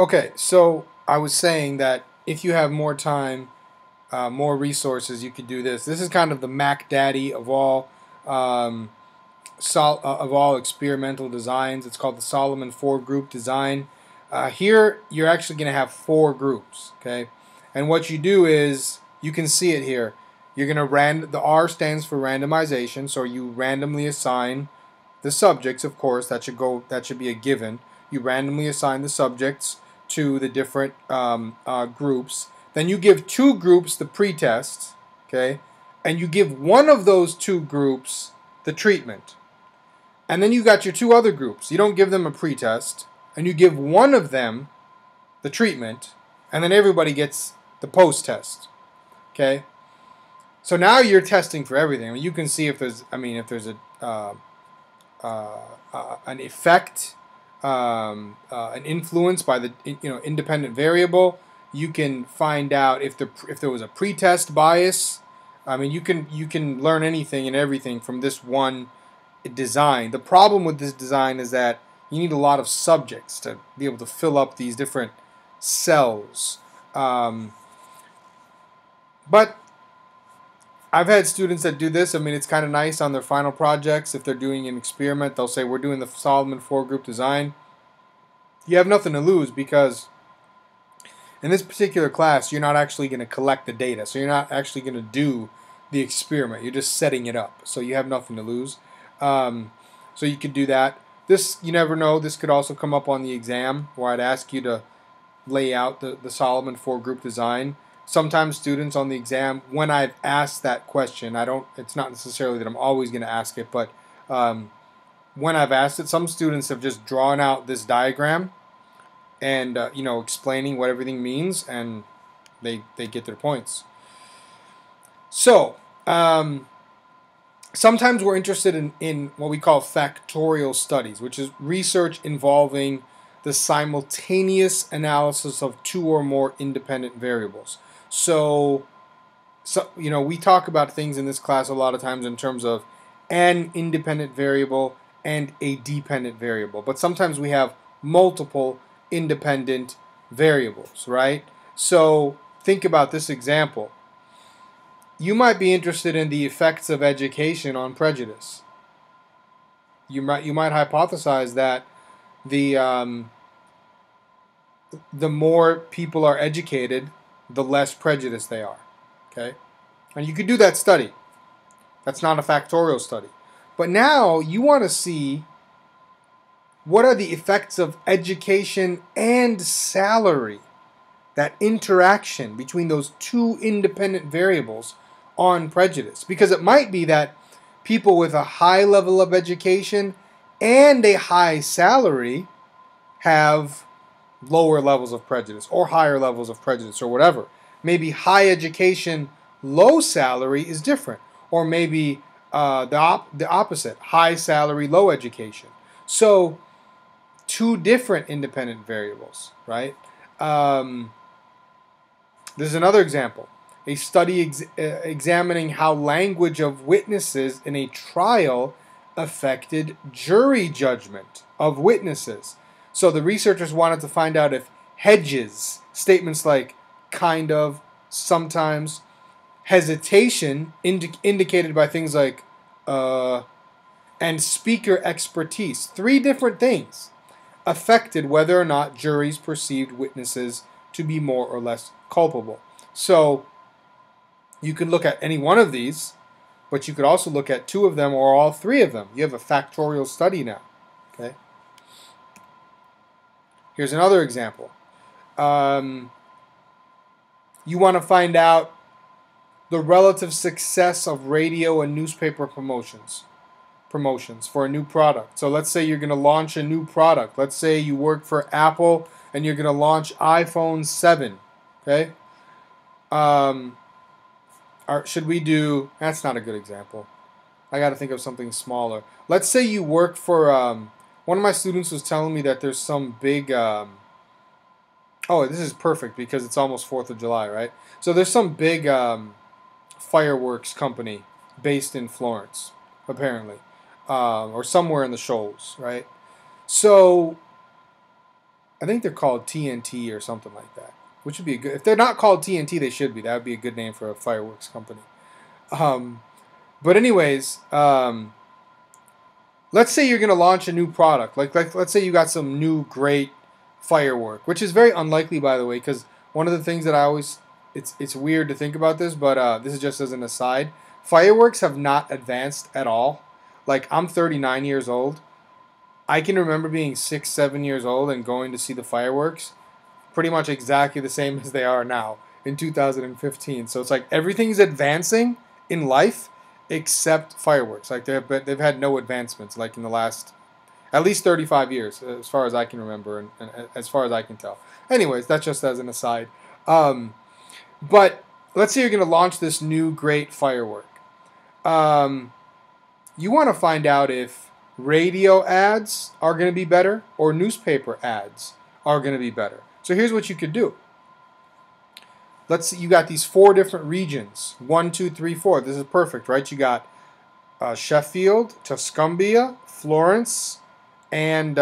Okay, so I was saying that if you have more time, more resources, you could do this. This is kind of the Mac Daddy of all um, of all experimental designs. It's called the Solomon four-group design. Here, you're actually going to have four groups, okay? And what you do is, you can see it here. You're going to the R stands for randomization, so you randomly assign the subjects. Of course, that should be a given. You randomly assign the subjects to the different groups. Then you give two groups the pretest, okay? And you give one of those two groups the treatment. And then you got your two other groups. You don't give them a pretest, and you give one of them the treatment, and then everybody gets the post-test. Okay? So now you're testing for everything. I mean, you can see if there's an effect, an influence by the independent variable. You can find out if there was a pretest bias. I mean, you can learn anything and everything from this one design. The problem with this design is that you need a lot of subjects to be able to fill up these different cells. But I've had students that do this. I mean, it's kind of nice on their final projects. If they're doing an experiment, they'll say, we're doing the Solomon four-group design. You have nothing to lose because in this particular class, you're not actually going to collect the data. So you're not actually going to do the experiment. You're just setting it up. So you have nothing to lose. So you could do that. This, you never know, this could also come up on the exam where I'd ask you to lay out the Solomon four-group design. Sometimes students on the exam, when I've asked that question, it's not necessarily that I'm always going to ask it, but when I've asked it, some students have just drawn out this diagram and, explaining what everything means, and they get their points. So, sometimes we're interested in what we call factorial studies, which is research involving the simultaneous analysis of two or more independent variables. So we talk about things in this class a lot of times in terms of an independent variable and a dependent variable. But sometimes we have multiple independent variables, right? So think about this example. You might be interested in the effects of education on prejudice. You might hypothesize that the more people are educated, the less prejudiced they are. Okay? And you could do that study. That's not a factorial study. But now you want to see what are the effects of education and salary, that interaction between those two independent variables on prejudice. Because it might be that people with a high level of education and a high salary have lower levels of prejudice or higher levels of prejudice or whatever. Maybe high education, low salary is different. Or maybe the opposite, high salary, low education. So two different independent variables, right? There's another example. A study examining how language of witnesses in a trial affected jury judgment of witnesses. So the researchers wanted to find out if hedges, statements like kind of, sometimes, hesitation indicated by things like and speaker expertise, three different things, affected whether or not juries perceived witnesses to be more or less culpable. So you could look at any one of these, but you could also look at two of them or all three of them. You have a factorial study now. Okay. Here's another example. You want to find out the relative success of radio and newspaper promotions for a new product. So let's say you're going to launch a new product. Let's say you work for Apple and you're going to launch iPhone 7. Okay? Should we do... That's not a good example. I got to think of something smaller. Let's say you work for... one of my students was telling me that there's some big... oh, this is perfect because it's almost 4th of July, right? So there's some big fireworks company based in Florence, apparently. Or somewhere in the Shoals, right? So I think they're called TNT or something like that, which would be a good. If they're not called TNT, they should be. That would be a good name for a fireworks company. But anyways, let's say you're going to launch a new product. Like let's say you got some new great firework, which is very unlikely, by the way, because one of the things that I always it's weird to think about this, but this is just as an aside. Fireworks have not advanced at all. Like, I'm 39 years old. I can remember being 6, 7 years old and going to see the fireworks pretty much exactly the same as they are now in 2015. So it's like everything's advancing in life except fireworks. Like, they've had no advancements like in the last at least 35 years, as far as I can remember and as far as I can tell. Anyways, that's just as an aside. But let's say you're going to launch this new great firework. You want to find out if radio ads are going to be better or newspaper ads are going to be better. So here's what you could do. Let's see, you got these 4 different regions. 1, 2, 3, 4. This is perfect, right? You got Sheffield, Tuscumbia, Florence, and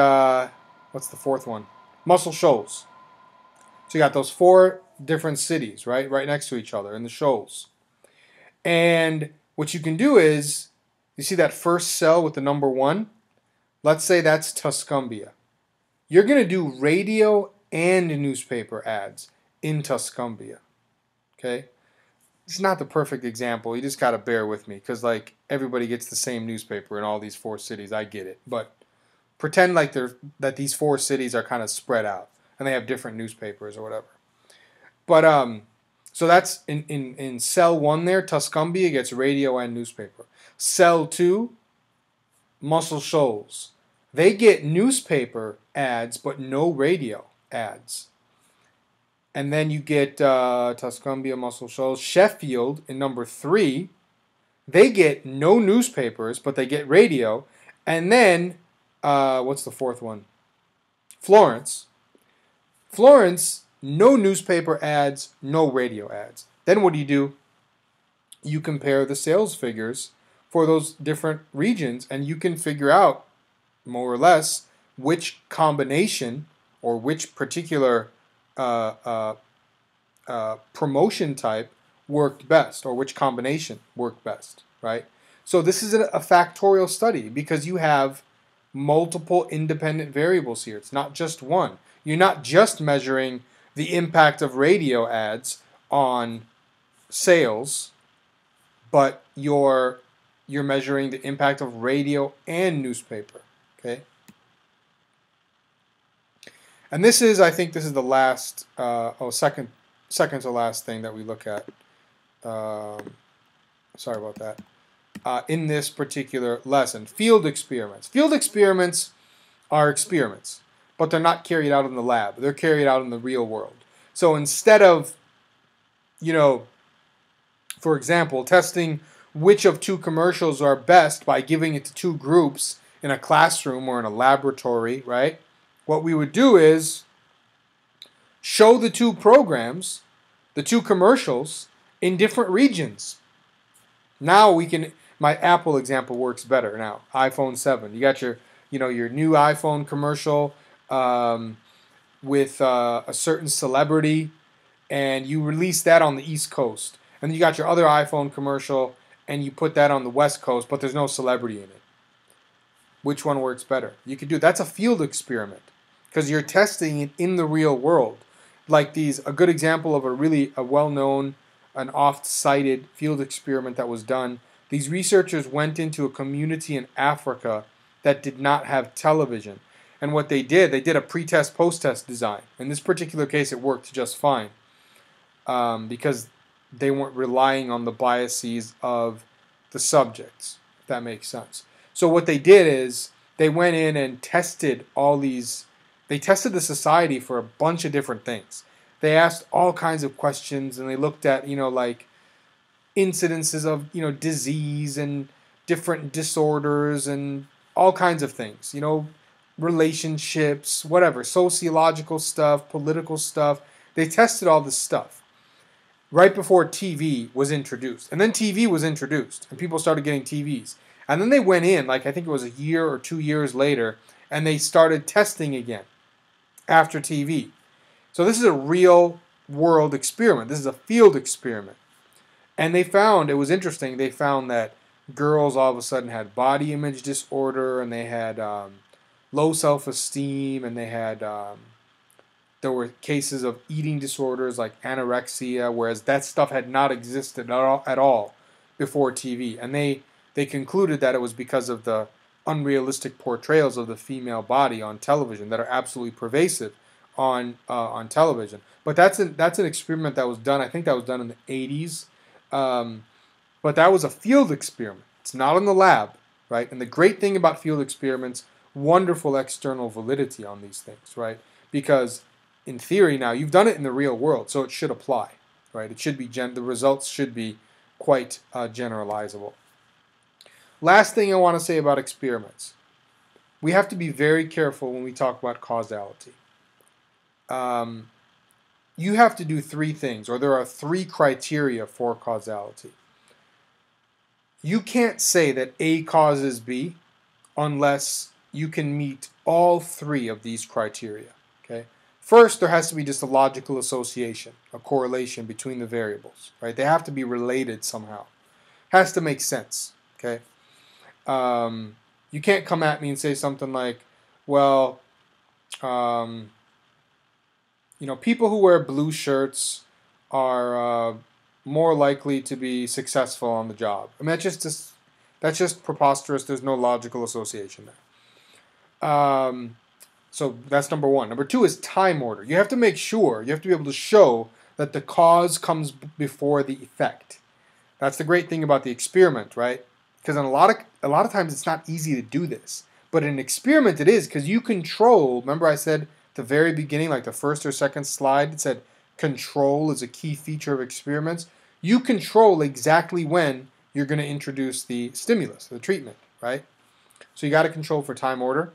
what's the 4th one? Muscle Shoals. So you got those 4 different cities, right next to each other in the shoals. And what you can do is, you see that first cell with the number 1? Let's say that's Tuscumbia. You're going to do radio and newspaper ads in Tuscumbia. Okay? It's not the perfect example. You just got to bear with me because, like, everybody gets the same newspaper in all these 4 cities. I get it. But pretend like that these 4 cities are kind of spread out and they have different newspapers or whatever. But so that's in cell 1 there, Tuscumbia gets radio and newspaper. Cell 2, Muscle Shoals. They get newspaper ads but no radio ads. And then you get Tuscumbia, Muscle Shoals. Sheffield in number 3. They get no newspapers but they get radio. And then, what's the 4th one? Florence. Florence, no newspaper ads, no radio ads. Then what do? You compare the sales figures for those different regions, and you can figure out, more or less, which combination or which particular promotion type worked best, or which combination worked best, right? So this is a factorial study because you have multiple independent variables here. It's not just one. You're not just measuring the impact of radio ads on sales, but you're measuring the impact of radio and newspaper. Okay. And this is, I think, this is the last, second to last thing that we look at. Sorry about that. In this particular lesson, field experiments. Field experiments are experiments, but they're not carried out in the lab. They're carried out in the real world. So instead of, for example, testing which of 2 commercials are best by giving it to 2 groups in a classroom or in a laboratory, right? What we would do is show the 2 programs, the 2 commercials, in different regions. Now we can, my Apple example works better now. iPhone 7. You got your new iPhone commercial with a certain celebrity, and you release that on the East Coast. And then you got your other iPhone commercial, and you put that on the West Coast, but there's no celebrity in it. Which one works better? You could do, that's a field experiment because you're testing it in the real world. Like a good example of a well-known, an oft-cited field experiment that was done. These researchers went into a community in Africa that did not have television. And what they did a pre-test, post-test design. In this particular case, it worked just fine because they weren't relying on the biases of the subjects, if that makes sense. So what they did is they went in and tested they tested the society for a bunch of different things. They asked all kinds of questions, and they looked at, like incidences of, disease and different disorders and all kinds of things, relationships, whatever, sociological stuff, political stuff. They tested all this stuff right before TV was introduced. And then TV was introduced, and people started getting TVs. And then they went in, I think it was a year or 2 years later, and they started testing again. after TV. So this is a real world experiment. This is a field experiment. And they found, it was interesting, they found that girls all of a sudden had body image disorder, and they had low self-esteem, and they had, there were cases of eating disorders like anorexia, whereas that stuff had not existed at all before TV. And they concluded that it was because of the unrealistic portrayals of the female body on television that are absolutely pervasive on television. But that's an experiment that was done. I think that was done in the 80s. But that was a field experiment. It's not in the lab, right? And the great thing about field experiments, wonderful external validity on these things, right? Because in theory now, you've done it in the real world, so it should apply, right? It should be the results should be quite generalizable. Last thing I want to say about experiments. We have to be very careful when we talk about causality. You have to do three things, or there are three criteria for causality. You can't say that A causes B unless you can meet all three of these criteria. Okay? First, there has to be just a logical association, a correlation between the variables. Right? They have to be related somehow. Has to make sense. Okay? You can't come at me and say something like, well, people who wear blue shirts are more likely to be successful on the job. I mean, that's just preposterous. There's no logical association there. So that's number one. Number two is time order. You have to make sure, you have to be able to show that the cause comes before the effect. That's the great thing about the experiment, right? Because in a lot of times it's not easy to do this. But in an experiment it is, because you control, remember I said at the very beginning, like the first or second slide, it said control is a key feature of experiments. You control exactly when you're going to introduce the stimulus, the treatment, right? So you got to control for time order,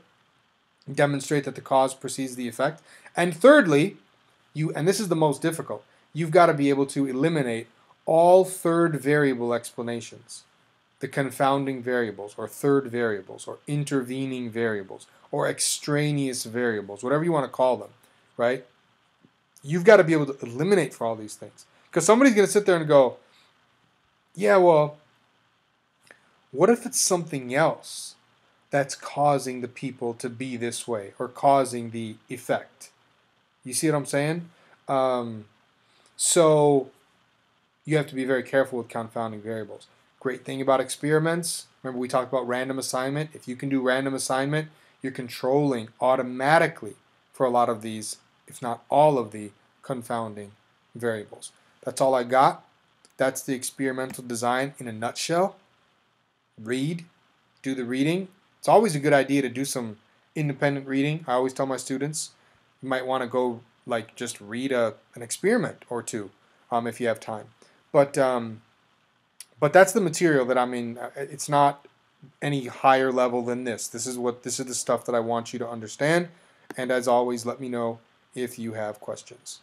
demonstrate that the cause precedes the effect. And thirdly, and this is the most difficult, you've got to be able to eliminate all third variable explanations. The confounding variables, or third variables, or intervening variables, or extraneous variables, whatever you want to call them, right? You've got to be able to eliminate for all these things. Because somebody's going to sit there and go, yeah, well, what if it's something else that's causing the people to be this way, or causing the effect? You see what I'm saying? So you have to be very careful with confounding variables. Great thing about experiments, remember we talked about random assignment. If you can do random assignment, you're controlling automatically for a lot of these, if not all of the confounding variables. That's all I got. That's the experimental design in a nutshell. Read, do the reading. It's always a good idea to do some independent reading. I always tell my students, you might want to go just read an experiment or two if you have time. But that's the material that it's not any higher level than this. This is the stuff that I want you to understand. And as always, let me know if you have questions.